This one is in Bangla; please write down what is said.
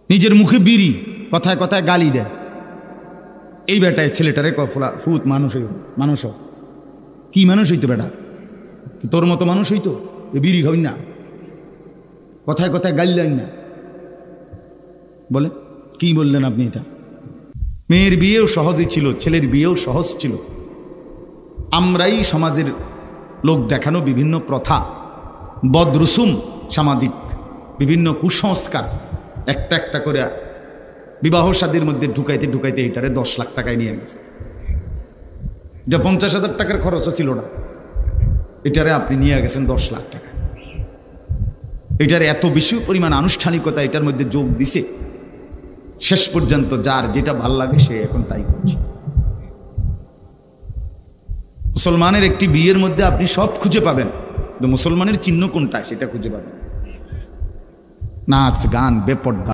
নিজের মুখে বিড়ি, কথায় কথায় গালি দেয়। এই বেটায় ছেলেটারে ফুত মানুষ মানুষ কি মানুষ হইতো বেটা? তোর মতো মানুষ হইতো? বিড়ি খাবি না, কথায় কথায় গালি দেন না, বলে কি বললেন আপনি? এটা মেয়ের বিয়েও সহজই ছিল, ছেলের বিয়েও সহজ ছিল। আমরাই সমাজের লোক দেখানো বিভিন্ন প্রথা, বদরুসুম, সামাজিক বিভিন্ন কুসংস্কার একটা একটা করে বিবাহ শাদীর মধ্যে ঢুকাইতে ঢুকাইতে এটারে 10 লাখ টাকায় নিয়ে গেছে। এটা 50,000 টাকার খরচও ছিল না, এটারে আপনি নিয়ে গেছেন 10 লাখ টাকা। এটার এত বেশি পরিমাণ আনুষ্ঠানিকতা এটার মধ্যে যোগ দিছে, শেষ পর্যন্ত যার যেটা ভাল লাগে সে এখন তাই করছে। মুসলমানের একটি বিয়ের মধ্যে আপনি সব খুঁজে পাবেন, কিন্তু মুসলমানের চিহ্ন কোনটা সেটা খুঁজে পাবেন। নাচ গান, বেপর্দা।